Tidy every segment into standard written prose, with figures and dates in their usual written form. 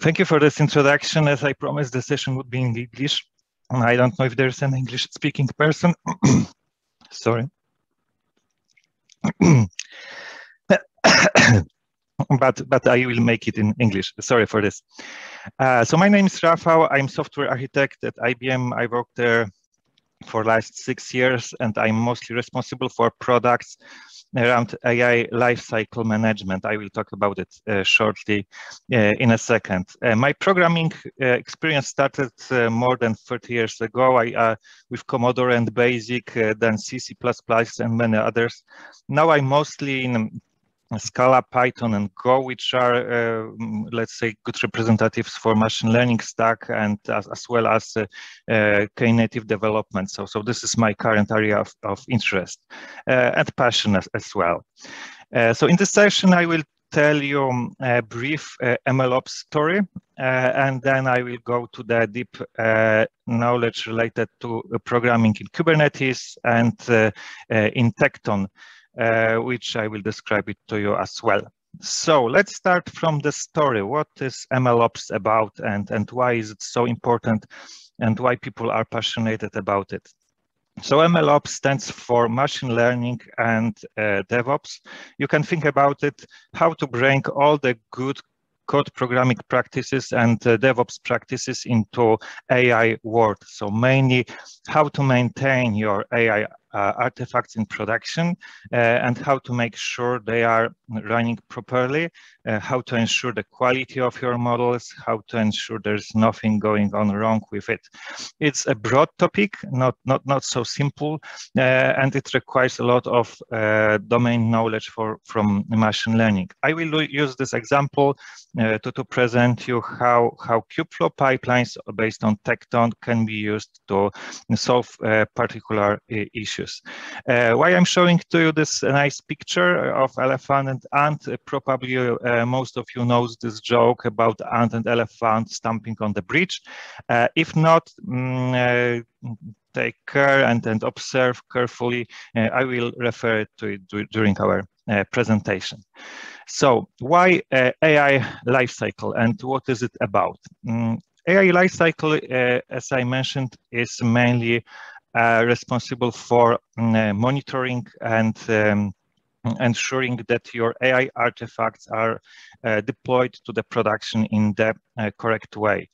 Thank you for this introduction. As I promised, the session would be in English. And I don't know if there's an English-speaking person. Sorry. but I will make it in English. Sorry for this. So my name is Rafał. I'm software architect at IBM. I worked there for last 6 years, and I'm mostly responsible for products around AI lifecycle management. I will talk about it shortly in a second. My programming experience started more than 30 years ago with Commodore and BASIC, then C, C++, and many others. Now I'm mostly in Scala, Python, and Go, which are, let's say, good representatives for machine learning stack, and as well as Knative development. So this is my current area of interest and passion as well. So in this session, I will tell you a brief MLOps story, and then I will go to the deep knowledge related to programming in Kubernetes and in Tekton, which I will describe it to you as well. So let's start from the story. What is MLOps about, and why is it so important, and why people are passionate about it? So MLOps stands for machine learning and DevOps. You can think about it, how to bring all the good code programming practices and DevOps practices into AI world. So mainly how to maintain your AI artifacts in production and how to make sure they are running properly, how to ensure the quality of your models, how to ensure there's nothing going on wrong with it. It's a broad topic, not so simple, and it requires a lot of domain knowledge from machine learning. I will use this example to present you how Kubeflow pipelines based on Tekton can be used to solve particular issues. Why I'm showing to you this nice picture of elephant and ant, probably most of you knows this joke about ant and elephant stamping on the bridge. If not, take care and observe carefully. I will refer to it during our presentation. So why AI lifecycle, and what is it about? AI lifecycle, as I mentioned, is mainly responsible for monitoring and ensuring that your AI artifacts are deployed to the production in the correct way.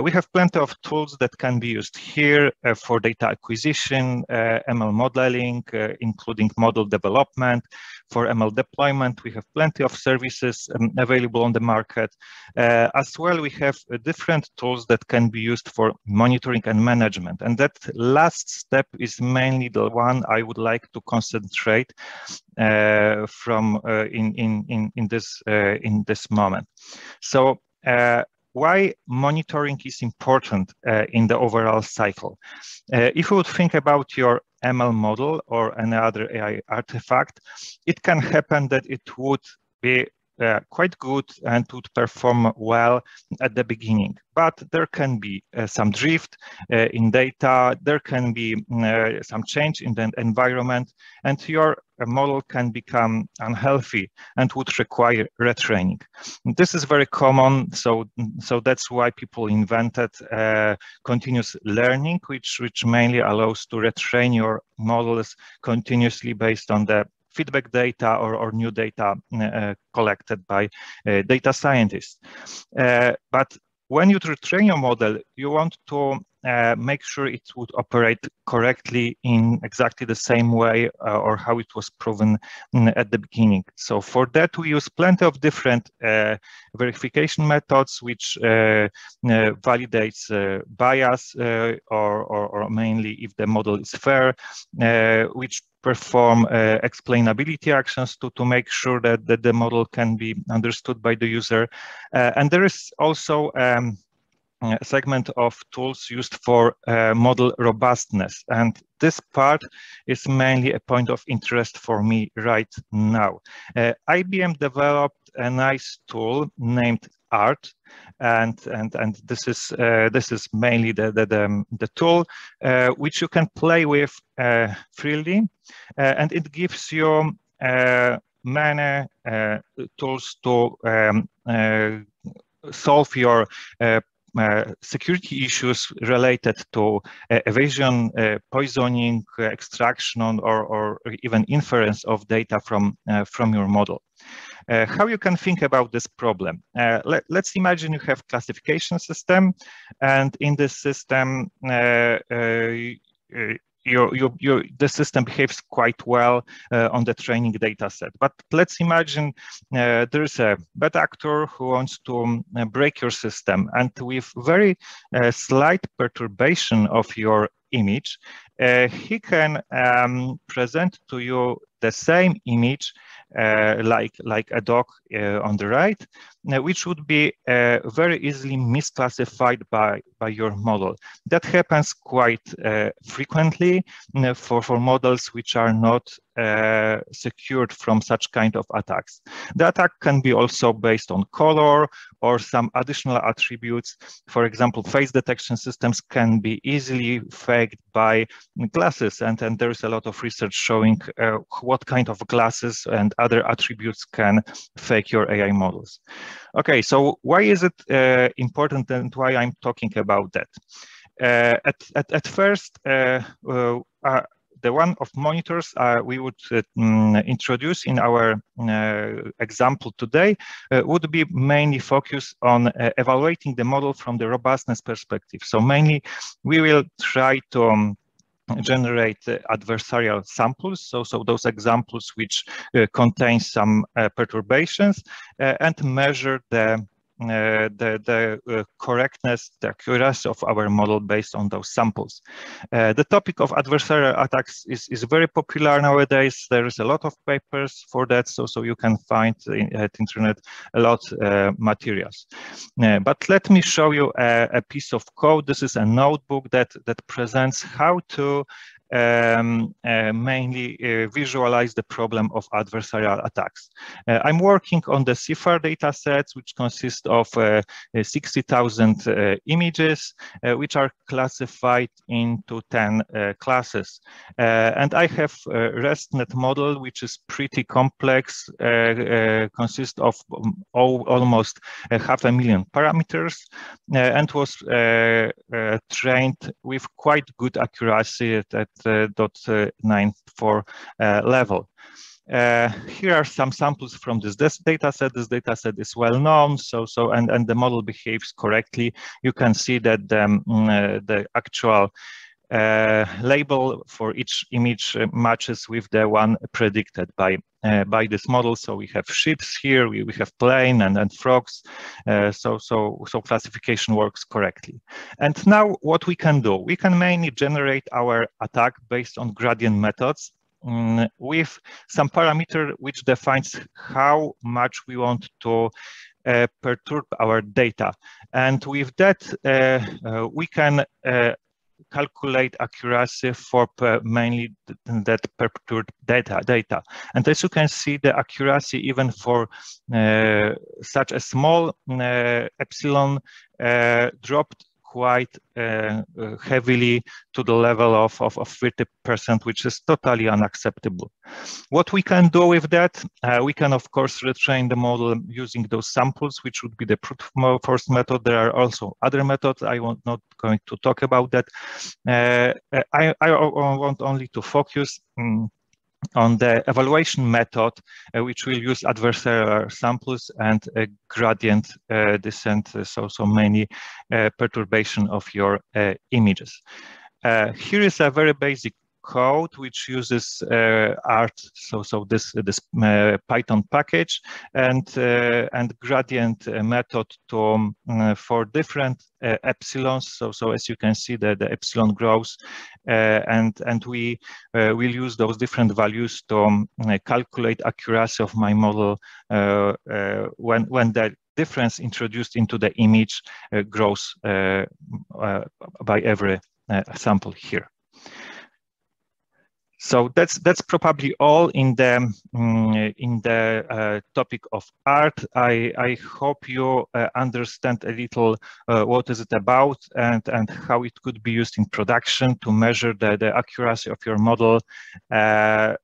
We have plenty of tools that can be used here for data acquisition, ML modeling, including model development. For ML deployment, we have plenty of services available on the market. As well, we have different tools that can be used for monitoring and management. And that last step is mainly the one I would like to concentrate from in this moment. So why monitoring is important in the overall cycle? If you would think about your ML model or any other AI artifact, it can happen that it would be quite good and would perform well at the beginning. But there can be some drift in data, there can be some change in the environment, and your model can become unhealthy and would require retraining. This is very common, so that's why people invented continuous learning, which mainly allows to retrain your models continuously based on the feedback data or new data collected by data scientists. But when you retrain your model, you want to make sure it would operate correctly in exactly the same way or how it was proven at the beginning. So for that, we use plenty of different verification methods, which validates bias or mainly if the model is fair, which perform explainability actions to make sure that the model can be understood by the user. And there is also a segment of tools used for model robustness. And this part is mainly a point of interest for me right now. IBM developed a nice tool named ART, and this is mainly the tool which you can play with freely, and it gives you many tools to solve your security issues related to evasion, poisoning, extraction, or even inference of data from your model. How you can think about this problem? Let's imagine you have classification system, and in this system, the system behaves quite well on the training data set. But let's imagine there's a bad actor who wants to break your system, and with very slight perturbation of your image, he can present to you the same image like a dog on the right, which would be very easily misclassified by your model. That happens quite frequently for models which are not secured from such kind of attacks. The attack can be also based on color or some additional attributes. For example, face detection systems can be easily faked by glasses, and there's a lot of research showing what kind of glasses and other attributes can fake your AI models. Okay, so why is it important and why I'm talking about that? At first, the one of monitors we would introduce in our example today would be mainly focused on evaluating the model from the robustness perspective. So mainly we will try to generate adversarial samples, so those examples which contain some perturbations, and measure the correctness, the accuracy of our model based on those samples. The topic of adversarial attacks is very popular nowadays. There is a lot of papers for that, so you can find at internet a lot materials. But let me show you a piece of code. This is a notebook that presents how to mainly visualize the problem of adversarial attacks. I'm working on the CIFAR data sets, which consist of 60,000 images, which are classified into 10 classes. And I have a RESTnet model, which is pretty complex, consists of almost 500,000 parameters, and was trained with quite good accuracy at 0.94 level. Here are some samples from this data set. This data set is well known, and the model behaves correctly. You can see that the actual label for each image matches with the one predicted by this model. So we have ships here, we have plane and frogs. So classification works correctly. And now what we can do, we can mainly generate our attack based on gradient methods with some parameter which defines how much we want to perturb our data. And with that, we can calculate accuracy for mainly that perturbed data. And as you can see, the accuracy even for such a small epsilon dropped quite heavily to the level of 30%, which is totally unacceptable. What we can do with that, we can of course retrain the model using those samples, which would be the brute force method. There are also other methods. I am not going to talk about that. I want only to focus on the evaluation method, which will use adversarial samples and gradient descent, so many perturbation of your images. Here is a very basic code which uses art, so this Python package and gradient method to for different epsilons. So as you can see, the epsilon grows, and we will use those different values to calculate accuracy of my model when the difference introduced into the image grows by every sample here. So that's probably all in the topic of art. I hope you understand a little what is it about and how it could be used in production to measure the accuracy of your model and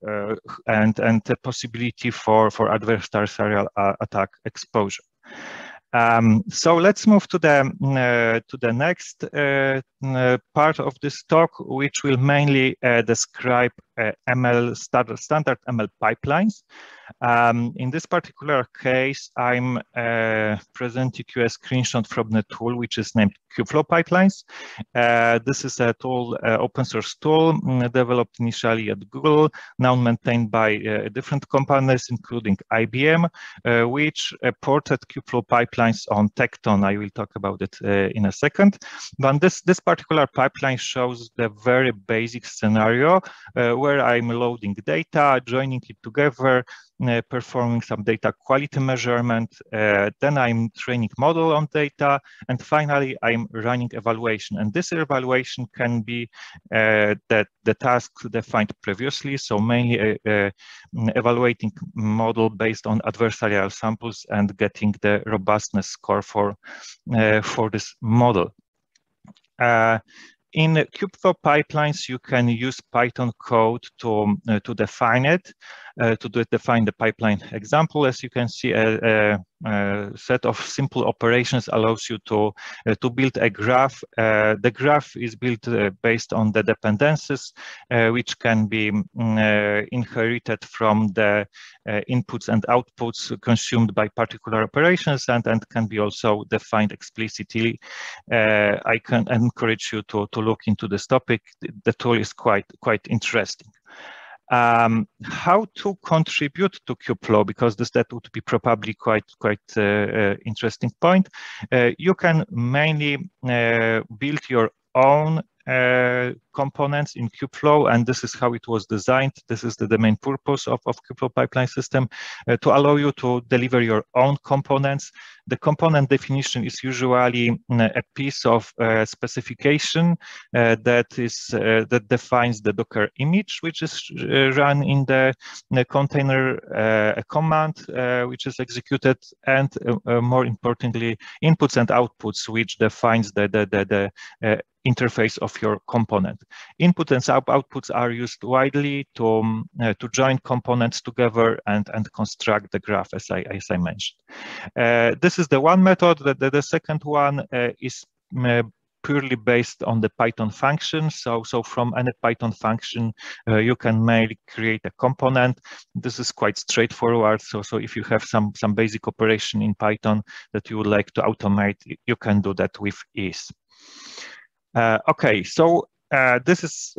the possibility for adversarial attack exposure. So let's move to the next part of this talk, which will mainly describe standard ML pipelines. In this particular case, I'm presenting you a screenshot from the tool, which is named Kubeflow Pipelines. This is a tool, open source tool, developed initially at Google, now maintained by different companies, including IBM, which ported Kubeflow pipelines on Tekton. I will talk about it in a second. But this particular pipeline shows the very basic scenario where I'm loading data, joining it together, performing some data quality measurement, then I'm training model on data, and finally I'm running evaluation. And this evaluation can be the task defined previously, so mainly evaluating model based on adversarial samples and getting the robustness score for this model. In Kubeflow pipelines, you can use Python code to define it, define the pipeline example. As you can see, a set of simple operations allows you to build a graph. The graph is built based on the dependencies, which can be inherited from the inputs and outputs consumed by particular operations, and can be also defined explicitly. I can encourage you to look into this topic. The tool is quite interesting. How to contribute to Kubeflow, because that would be probably quite interesting point. You can mainly build your own components in Kubeflow, and this is how it was designed. This is the main purpose of Kubeflow pipeline system, to allow you to deliver your own components. The component definition is usually a piece of specification that defines the Docker image, which is run in the container, a command which is executed, and more importantly, inputs and outputs, which defines the interface of your component. Inputs and outputs are used widely to join components together and construct the graph, as I mentioned. This is the one method. The second one is purely based on the Python function. So from any Python function, you can mainly create a component. This is quite straightforward. So if you have some basic operation in Python that you would like to automate, you can do that with ease. Okay, so this is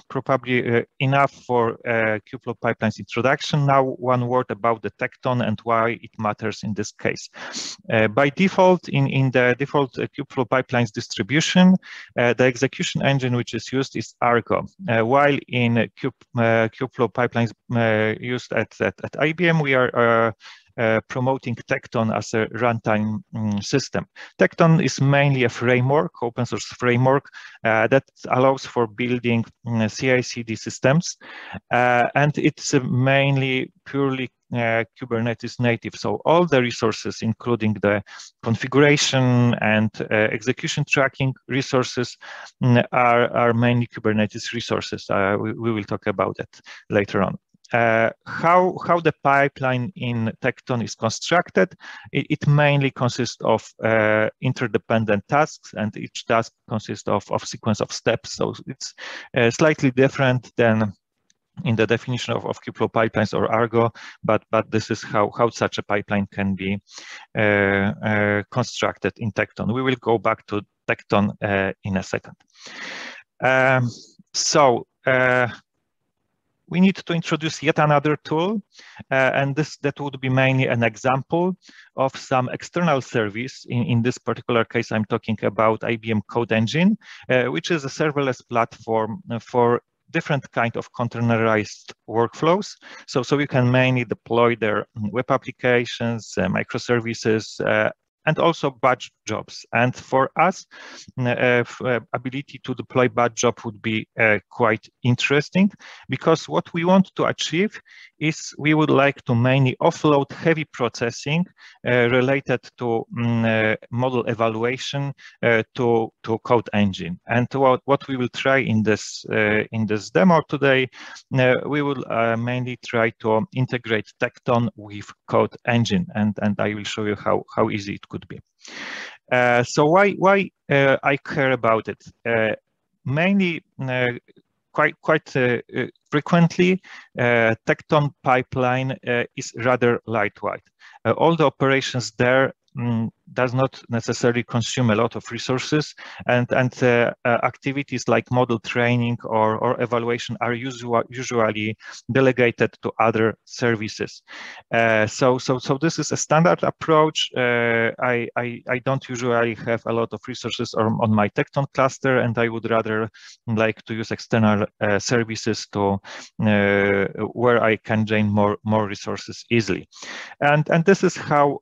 probably enough for Kubeflow Pipelines introduction. Now, one word about the Tekton and why it matters in this case. By default, in the default Kubeflow Pipelines distribution, the execution engine which is used is Argo, while in Kubeflow Pipelines used at IBM, we are promoting Tekton as a runtime system. Tekton is mainly a framework, open source framework, that allows for building CI/CD systems, and it's mainly purely Kubernetes native. So all the resources, including the configuration and execution tracking resources, are mainly Kubernetes resources. We will talk about that later on. How the pipeline in Tekton is constructed, it mainly consists of interdependent tasks, and each task consists of sequence of steps. So it's slightly different than in the definition of Kubeflow pipelines or Argo, but this is how such a pipeline can be constructed in Tekton. We will go back to Tekton in a second. We need to introduce yet another tool, and that would be mainly an example of some external service. In this particular case, I'm talking about IBM Code Engine, which is a serverless platform for different kind of containerized workflows. So you can mainly deploy their web applications, microservices, and also batch jobs. And for us, ability to deploy batch job would be quite interesting, because what we want to achieve is we would like to mainly offload heavy processing related to model evaluation to Code Engine. And what we will try in this demo today, we will mainly try to integrate Tekton with Code Engine, and I will show you how easy it could could be. So why I care about it? Mainly, quite frequently, Tekton Pipeline is rather lightweight. All the operations there does not necessarily consume a lot of resources, and activities like model training or evaluation are usually delegated to other services. So this is a standard approach. I don't usually have a lot of resources on my Tekton cluster, and I would rather like to use external services to where I can gain more resources easily. And this is how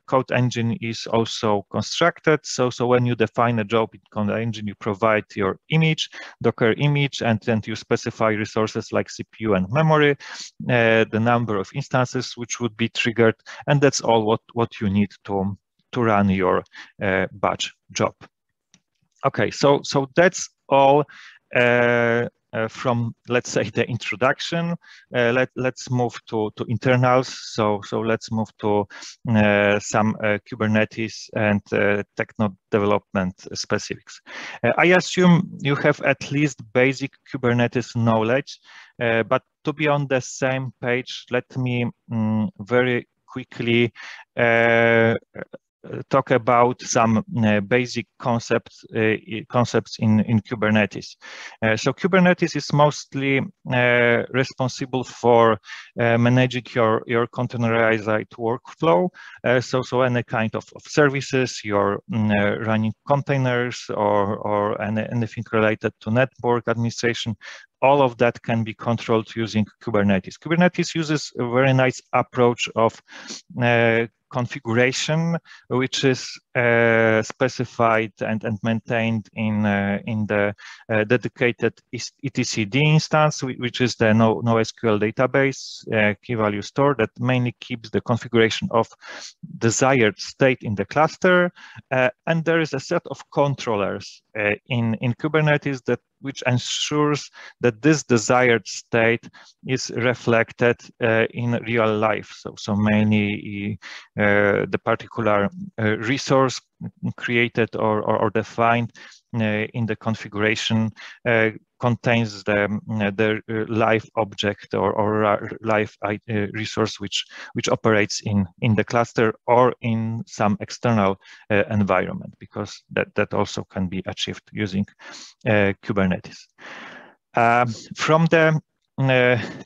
Code Engine is also constructed. So when you define a job in Code Engine, you provide your image, Docker image, and then you specify resources like CPU and memory, the number of instances which would be triggered, and that's all what you need to run your batch job. Okay, so that's all from, let's say, the introduction. Let's move to internals. So let's move to some Kubernetes and techno development specifics. I assume you have at least basic Kubernetes knowledge, but to be on the same page, let me very quickly talk about some basic concepts in Kubernetes. So Kubernetes is mostly responsible for managing your containerized workflow. So any kind of services, you're running containers or anything related to network administration, all of that can be controlled using Kubernetes. Kubernetes uses a very nice approach of configuration, which is specified and maintained in the dedicated etcd instance, which is the NoSQL database key value store that mainly keeps the configuration of desired state in the cluster. And there is a set of controllers in Kubernetes which ensures that this desired state is reflected in real life. So mainly the particular resource created or defined in the configuration contains the live object or live resource which operates in the cluster or in some external environment, because that also can be achieved using Kubernetes. From the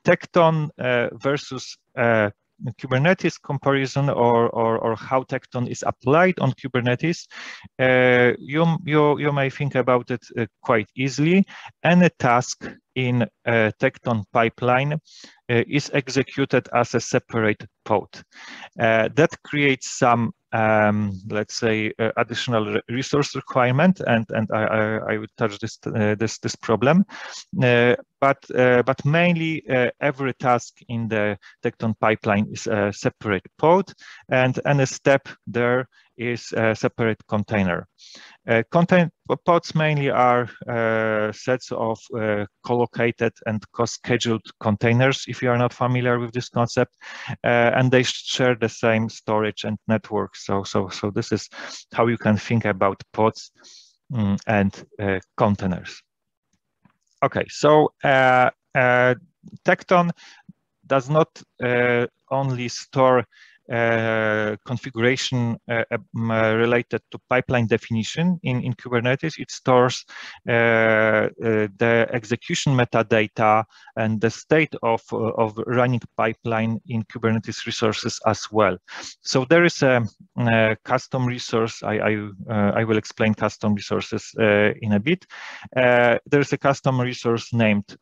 Tekton versus Kubernetes comparison, or how Tekton is applied on Kubernetes, you may think about it quite easily. Any task in Tekton Pipeline is executed as a separate pod. That creates some let's say additional resource requirement, and I would touch this problem. But mainly every task in the Tekton pipeline is a separate pod, and a step there is a separate container. Pods mainly are sets of collocated and co-scheduled containers, if you are not familiar with this concept, and they share the same storage and network. So this is how you can think about pods and containers. Okay, so Tekton does not only store configuration related to pipeline definition in Kubernetes. It stores the execution metadata and the state of running pipeline in Kubernetes resources as well. So there is a custom resource. I will explain custom resources in a bit. There is a custom resource named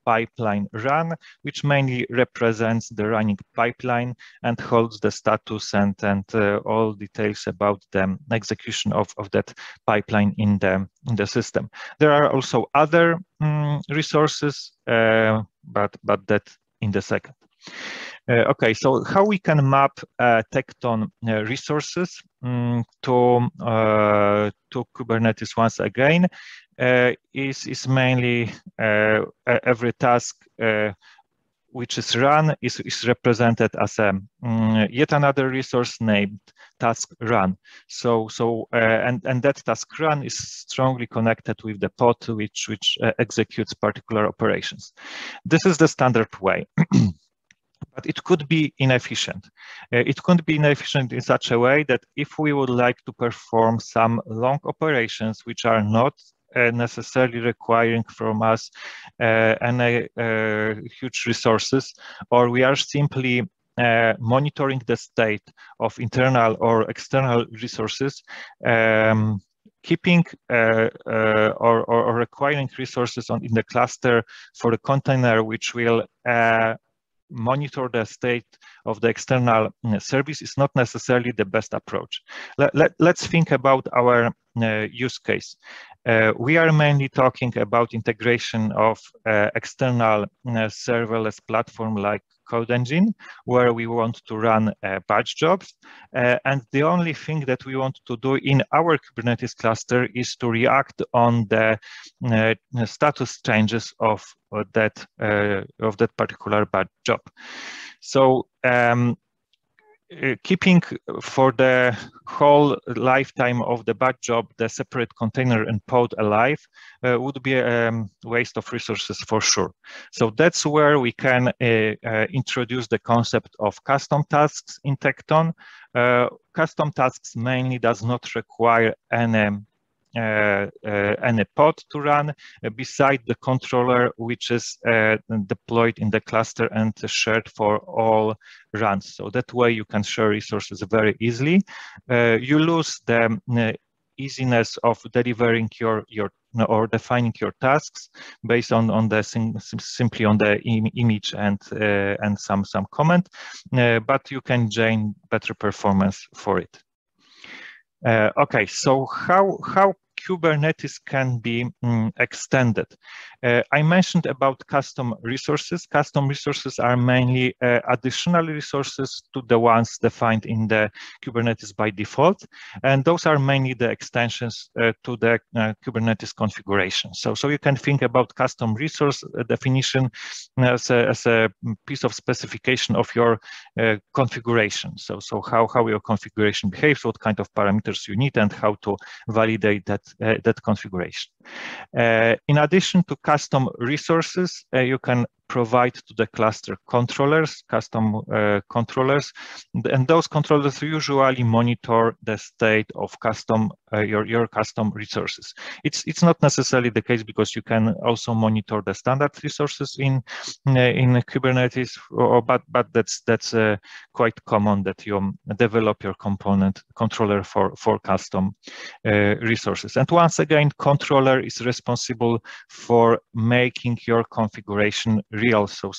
pipeline run, which mainly represents the running pipeline and holds the status and all details about the execution of that pipeline in the system. There are also other resources, but that in the second. Okay, so how we can map Tekton resources to Kubernetes once again is mainly every task which is run is represented as a yet another resource named task run. And that task run is strongly connected with the pod which executes particular operations. This is the standard way. But it could be inefficient. It could be inefficient in such a way that if we would like to perform some long operations which are not necessarily requiring from us any huge resources, or we are simply monitoring the state of internal or external resources, keeping or requiring resources in the cluster for the container which will monitor the state of the external service is not necessarily the best approach. Let's think about our use case. We are mainly talking about integration of external serverless platform like Code Engine, where we want to run batch jobs. And the only thing that we want to do in our Kubernetes cluster is to react on the status changes of that particular batch job. So keeping for the whole lifetime of the batch job the separate container and pod alive would be a waste of resources for sure. So that's where we can introduce the concept of custom tasks in Tekton. Custom tasks mainly does not require any pod to run beside the controller, which is deployed in the cluster and shared for all runs. So that way you can share resources very easily. You lose the easiness of delivering your or defining your tasks based on the simply on the image and some comment, but you can gain better performance for it. Okay, so how Kubernetes can be extended. I mentioned about custom resources. Custom resources are mainly additional resources to the ones defined in the Kubernetes by default. And those are mainly the extensions to the Kubernetes configuration. So you can think about custom resource definition as a piece of specification of your configuration. So how your configuration behaves, what kind of parameters you need, and how to validate that configuration. In addition to custom resources, you can provide to the cluster controllers, custom controllers, and those controllers usually monitor the state of custom your custom resources. It's not necessarily the case because you can also monitor the standard resources in Kubernetes, but that's quite common that you develop your component controller for custom resources. And once again, controller is responsible for making your configuration real, so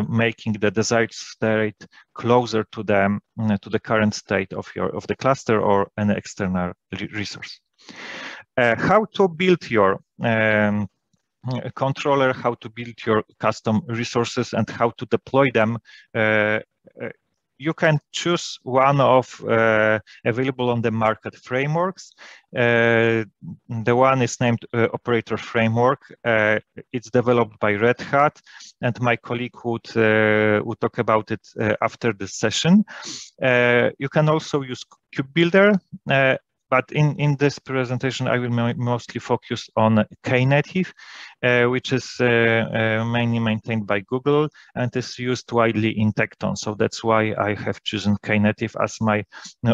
making the desired state closer to the current state of the cluster or an external resource. How to build your controller, how to build your custom resources, and how to deploy them. You can choose one of available on the market frameworks. The one is named Operator Framework. It's developed by Red Hat, and my colleague would talk about it after this session. You can also use KubeBuilder, but in this presentation, I will mostly focus on Knative, which is mainly maintained by Google and is used widely in Tekton. So that's why I have chosen Knative as my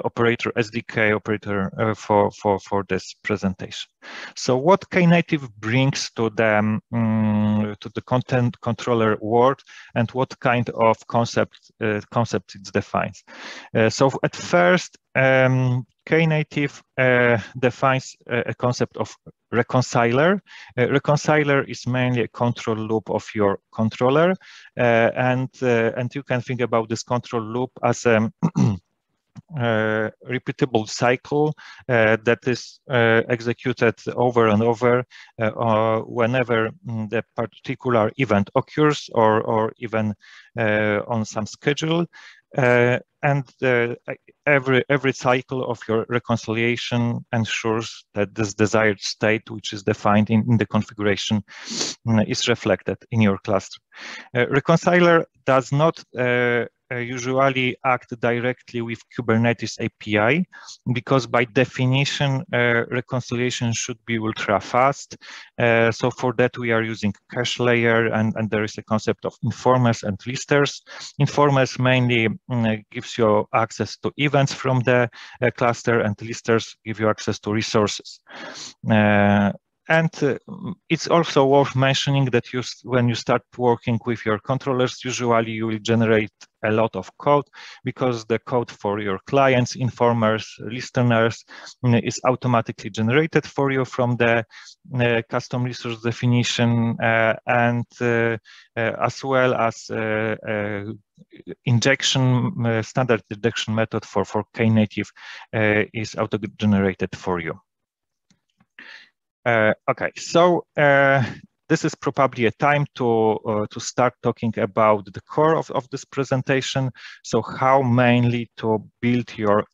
operator SDK operator for this presentation. So what Knative brings to the content controller world, and what kind of concept it defines. So at first, Knative defines a concept of reconciler. Reconciler is mainly a control loop of your controller, and you can think about this control loop as a repeatable cycle that is executed over and over whenever the particular event occurs, or even on some schedule. And every cycle of your reconciliation ensures that this desired state, which is defined in the configuration, is reflected in your cluster. Reconciler does not usually act directly with Kubernetes API, because by definition, reconciliation should be ultra fast. So for that, we are using cache layer, and there is a concept of informers and listers. Informers mainly gives you access to events from the cluster, and listers give you access to resources. And it's also worth mentioning that when you start working with your controllers, usually you will generate a lot of code, because the code for your clients, informers, listeners is automatically generated for you from the custom resource definition, and as well as injection, standard injection method for Knative is auto-generated for you. Okay, so this is probably a time to start talking about the core of this presentation. So how mainly to build your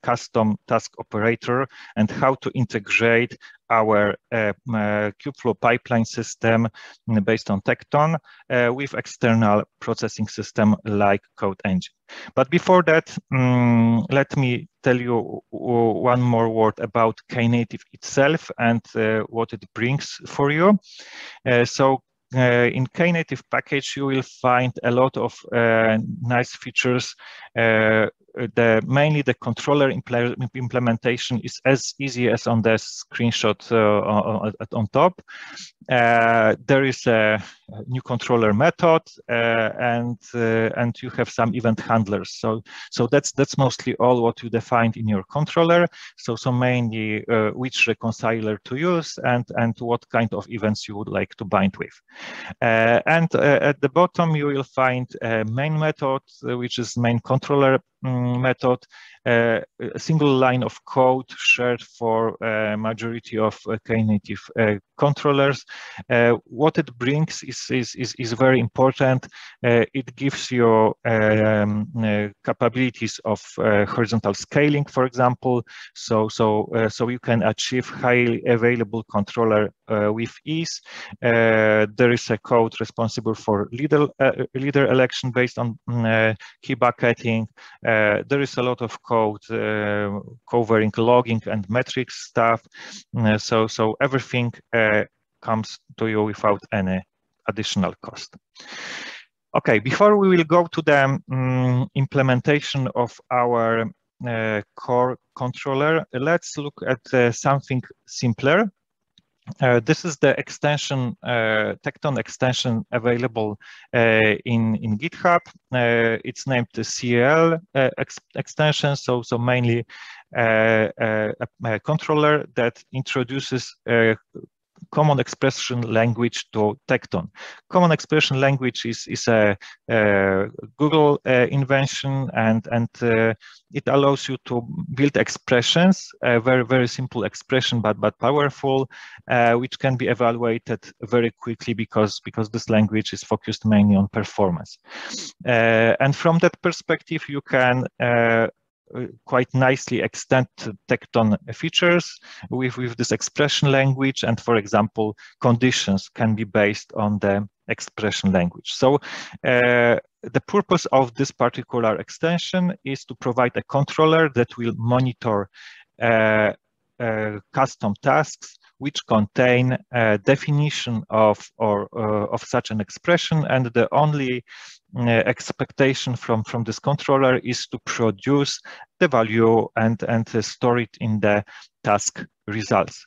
custom task operator, and how to integrate our Kubeflow pipeline system based on Tekton with external processing system like Code Engine. But before that, let me tell you one more word about Knative itself and what it brings for you. In Knative package, you will find a lot of nice features. Mainly the controller implementation is as easy as on the screenshot on top. There is a new controller method, and you have some event handlers. So that's mostly all what you defined in your controller. So mainly which reconciler to use, and what kind of events you would like to bind with. And at the bottom you will find a main method, which is main controller method, a single line of code shared for majority of Knative controllers. What it brings is very important. It gives you capabilities of horizontal scaling, for example. So you can achieve highly available controller with ease. There is a code responsible for leader election based on key bucketing. There is a lot of code covering logging and metrics stuff. So everything comes to you without any additional cost. Okay, before we will go to the implementation of our core controller, let's look at something simpler. This is the extension, Tekton extension available in GitHub. It's named the CL extension, so mainly a controller that introduces common expression language to Tekton. Common expression language is a Google invention, and it allows you to build expressions, a very simple expression, but powerful, which can be evaluated very quickly because this language is focused mainly on performance. And from that perspective, you can quite nicely extend Tekton features with this expression language, and for example, conditions can be based on the expression language. So the purpose of this particular extension is to provide a controller that will monitor custom tasks which contain a definition of such an expression, and the only expectation from this controller is to produce the value and store it in the task results.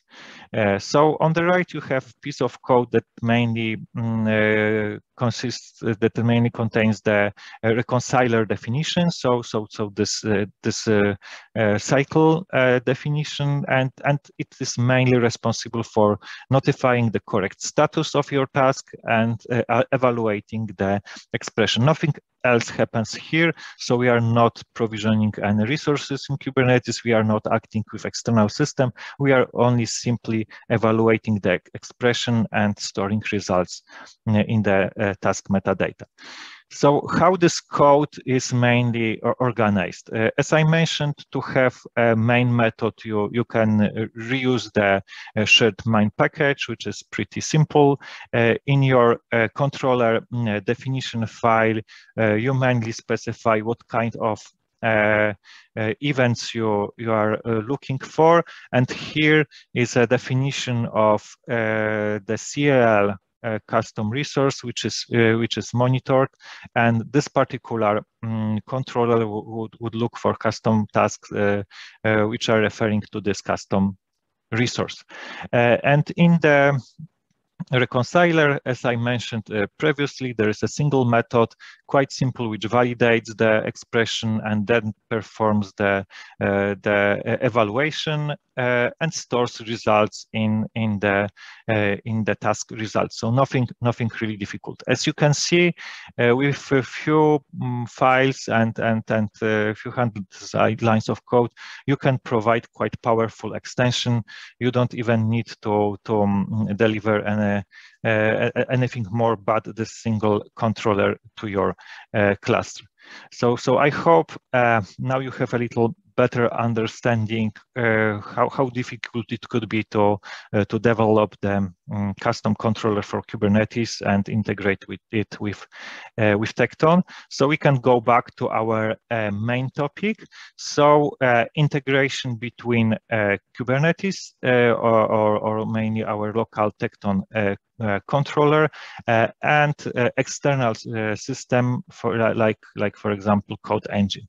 So on the right, you have a piece of code that mainly contains the reconciler definition. So this cycle definition, and it is mainly responsible for notifying the correct status of your task and evaluating the expression. Nothing else happens here. So we are not provisioning any resources in Kubernetes. We are not acting with external system. We are only simply evaluating the expression and storing results in the task metadata. So how this code is mainly organized? As I mentioned, to have a main method, you can reuse the shared main package, which is pretty simple. In your controller definition file, you mainly specify what kind of events you are looking for. And here is a definition of the CLL custom resource, which is monitored, and this particular controller would look for custom tasks which are referring to this custom resource. And in the reconciler, as I mentioned previously, there is a single method, quite simple, which validates the expression and then performs the evaluation and stores results in the task results. So nothing really difficult. As you can see, with a few files and a few hundred lines of code, you can provide quite powerful extension. You don't even need to deliver anything more but this single controller to your cluster. So I hope now you have a little better understanding how difficult it could be to develop the custom controller for Kubernetes and integrate with Tekton. So we can go back to our main topic. So integration between Kubernetes or mainly our local Tekton controller and external system for like for example Code Engine.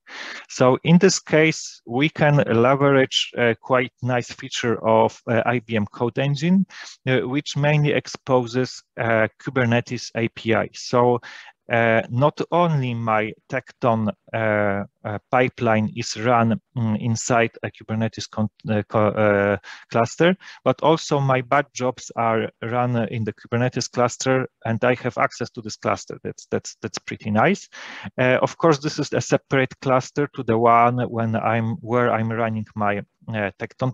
So in this case we can leverage a quite nice feature of IBM Code Engine, which mainly exposes Kubernetes API. So not only my Tekton pipeline is run inside a Kubernetes cluster, but also my batch jobs are run in the Kubernetes cluster, and I have access to this cluster. That's pretty nice. Of course, this is a separate cluster to the one where I'm running my Tekton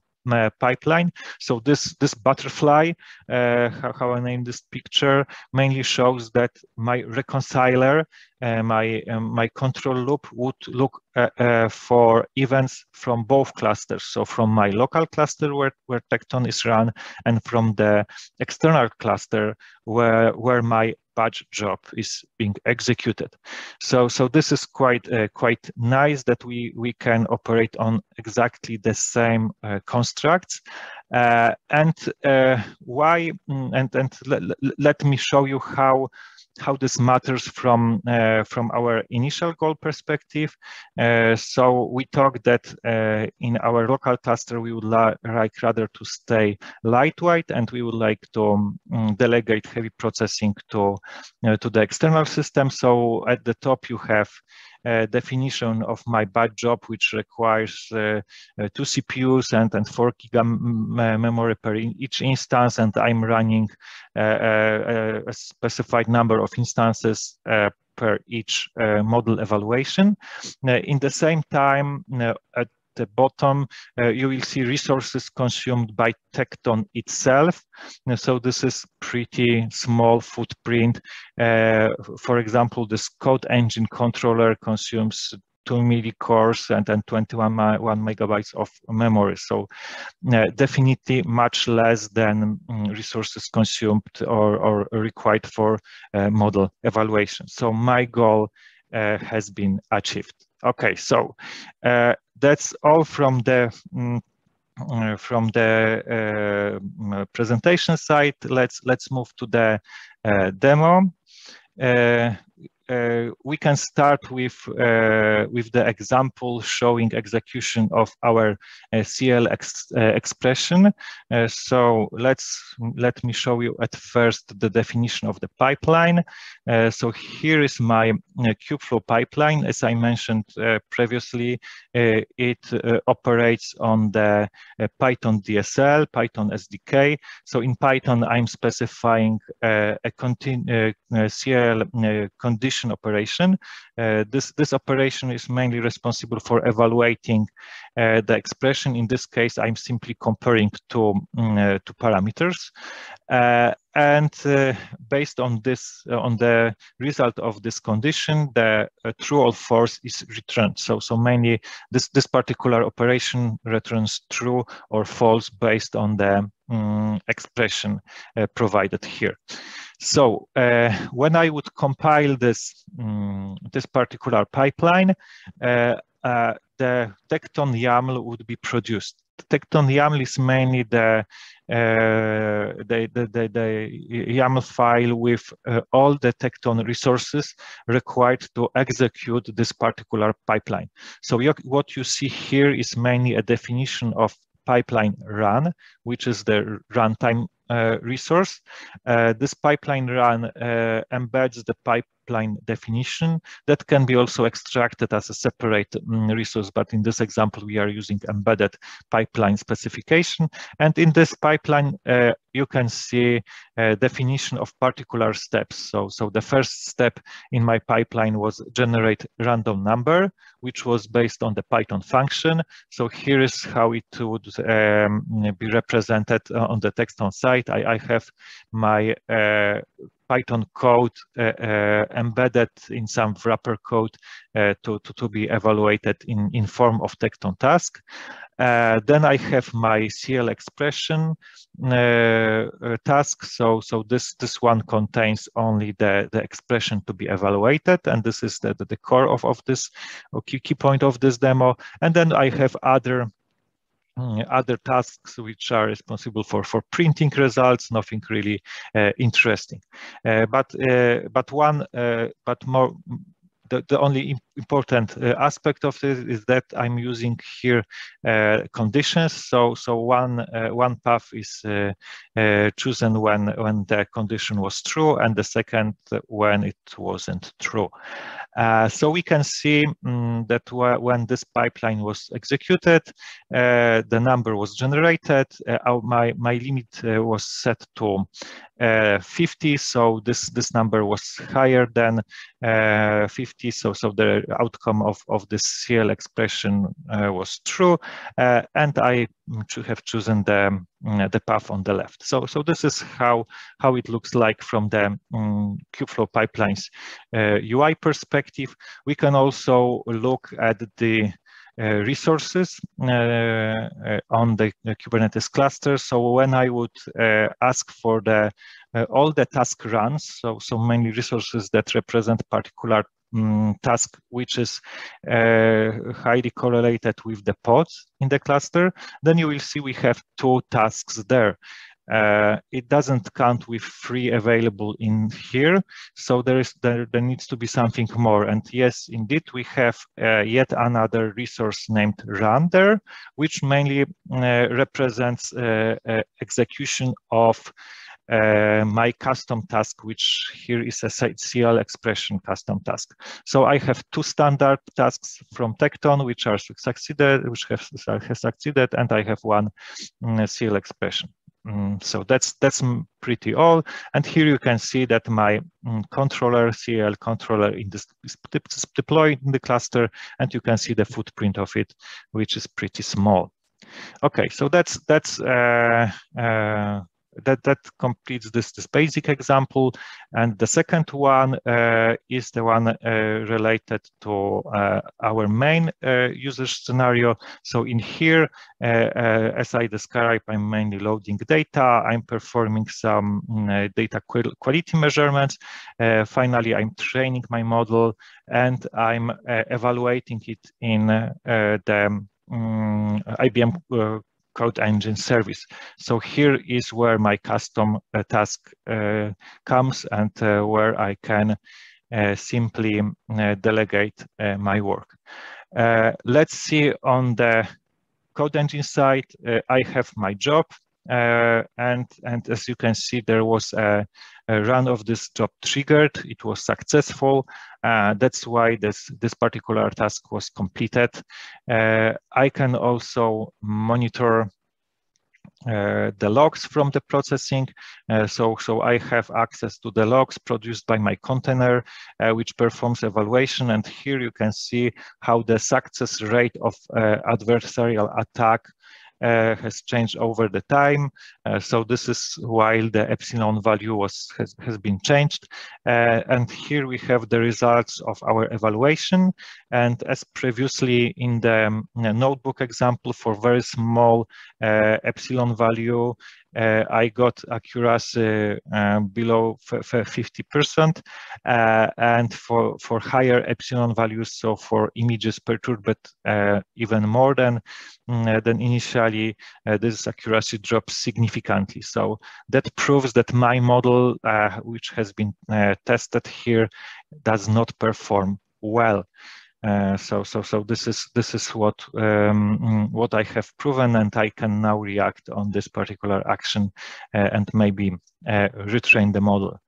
pipeline. So this butterfly, how I name this picture, mainly shows that my reconciler, my control loop would look for events from both clusters. So from my local cluster where Tekton is run, and from the external cluster where my batch job is being executed. So this is quite nice that we can operate on exactly the same constructs. And why? And let me show you how this matters from our initial goal perspective. So we talked that in our local cluster we would like rather to stay lightweight, and we would like to delegate heavy processing to the external system. So at the top you have definition of my batch job, which requires 2 CPUs and 4 GB memory per each instance, and I'm running a specified number of instances per each model evaluation. In the same time, at the bottom, you will see resources consumed by Tekton itself. So this is pretty small footprint. For example, this Code Engine controller consumes 2 millicores and 21 megabytes of memory. So definitely much less than resources consumed or required for model evaluation. So my goal has been achieved. Okay, so that's all from the presentation side. Let's move to the demo. We can start with the example showing execution of our CL expression. So let me show you at first the definition of the pipeline. So here is my Kubeflow pipeline. As I mentioned previously, it operates on the Python DSL, Python SDK. So in Python, I'm specifying a CL condition definition operation. This operation is mainly responsible for evaluating the expression. In this case, I'm simply comparing two parameters. And based on this, on the result of this condition, the true or false is returned. So mainly this particular operation returns true or false based on the expression provided here. So when I would compile this this particular pipeline, the Tekton YAML would be produced. The Tekton YAML is mainly the YAML file with all the Tekton resources required to execute this particular pipeline. So what you see here is mainly a definition of pipeline run, which is the runtime resource. This pipeline run embeds the pipeline definition that can be also extracted as a separate resource, but in this example we are using embedded pipeline specification. And in this pipeline you can see a definition of particular steps. So the first step in my pipeline was generate random number, which was based on the Python function. So here is how it would be represented on the Tekton side. I have my Python code embedded in some wrapper code to be evaluated in form of Tekton task. Then I have my CL expression task. So this one contains only the expression to be evaluated, and this is the core of this key point of this demo. And then I have other tasks which are responsible for printing results, nothing really interesting. But the only important aspect of this is that I'm using here conditions. So one path is chosen when the condition was true, and the second when it wasn't true. So we can see that when this pipeline was executed, the number was generated. My limit was set to 50, so this number was higher than 50. So the outcome of this CL expression was true, and I have chosen the path on the left. So this is how it looks like from the Kubeflow Pipelines UI perspective. We can also look at the resources on the Kubernetes cluster. So when I would ask for all the task runs, so mainly resources that represent particular task which is highly correlated with the pods in the cluster, then you will see we have two tasks there. It doesn't count with 3 available in here, so there needs to be something more. And yes, indeed, we have yet another resource named run there, which mainly represents execution of my custom task, which here is a CL expression custom task. So I have 2 standard tasks from Tekton which have succeeded, and I have 1 CL expression. So that's pretty all. And here you can see that my controller, CL controller, is deployed in the cluster, and you can see the footprint of it, which is pretty small. Okay, so that completes this basic example. And the second one is the one related to our main usage scenario. So in here, as I described, I'm mainly loading data, I'm performing some data quality measurements. Finally, I'm training my model, and I'm evaluating it in the IBM Code Engine service. So here is where my custom task comes, and where I can simply delegate my work. Let's see on the Code Engine side, I have my job, and as you can see, there was a run of this job triggered. It was successful. That's why this particular task was completed. I can also monitor the logs from the processing. So I have access to the logs produced by my container, which performs evaluation. And here you can see how the success rate of adversarial attack has changed over the time. So this is while the epsilon value has been changed. And here we have the results of our evaluation. And as previously in the notebook example, for very small epsilon value, I got accuracy below 50%, and for higher epsilon values, so for images perturbed even more than initially, this accuracy drops significantly. So that proves that my model, which has been tested here, does not perform well. So this is what I have proven, and I can now react on this particular action and maybe retrain the model.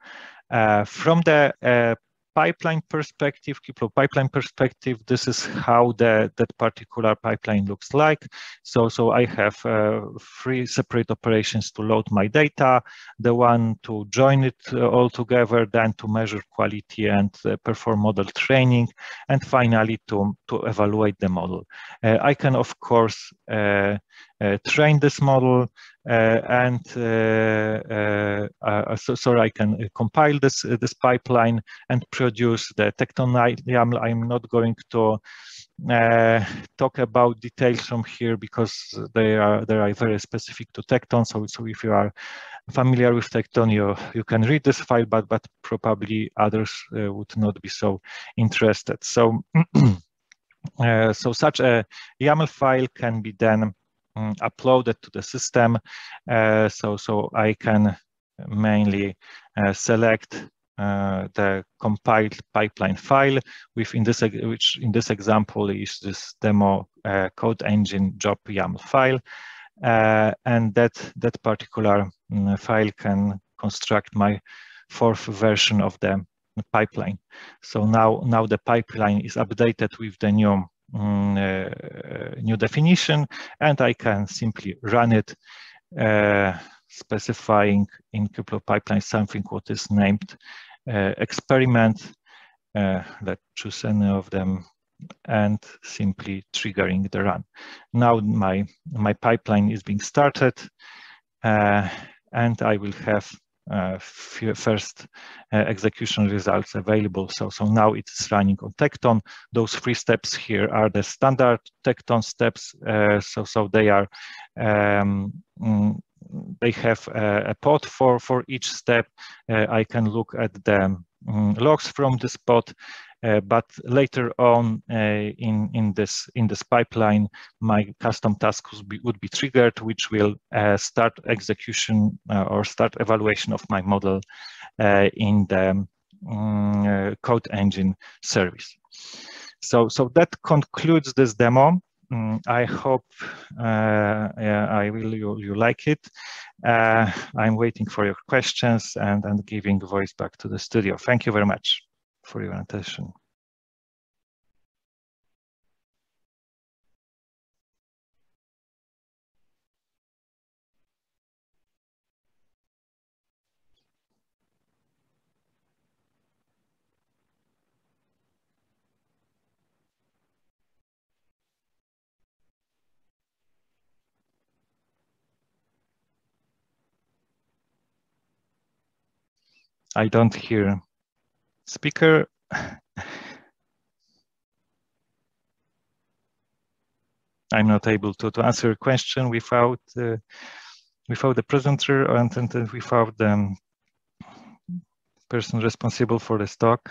From the pipeline perspective, Kubeflow pipeline perspective, this is how that particular pipeline looks like. So I have 3 separate operations to load my data, the one to join it all together, then to measure quality and perform model training, and finally to evaluate the model. I can, of course, train this model, and so I can compile this pipeline and produce the Tekton YAML. I'm not going to talk about details from here because they are very specific to Tekton. So if you are familiar with Tekton, you can read this file, but probably others would not be so interested. So so such a YAML file can be then uploaded to the system. So I can mainly select the compiled pipeline file, which in this example is this demo Code Engine job YAML file, and that particular file can construct my 4th version of the pipeline. So now the pipeline is updated with the new definition, and I can simply run it, specifying in Kubeflow pipeline something what is named experiment. Let's choose any of them, and simply triggering the run. Now my pipeline is being started, and I will have first execution results available. So now it's running on Tekton. Those 3 steps here are the standard Tekton steps. So they are they have a pod for each step. I can look at the logs from this pod. But later on in this pipeline, my custom tasks would be triggered, which will start execution or start evaluation of my model in the Code Engine service. So that concludes this demo. I hope you like it. I'm waiting for your questions and giving voice back to the studio. Thank you very much for your attention. I don't hear speaker. I'm not able to answer a question without the presenter and without the person responsible for the stock.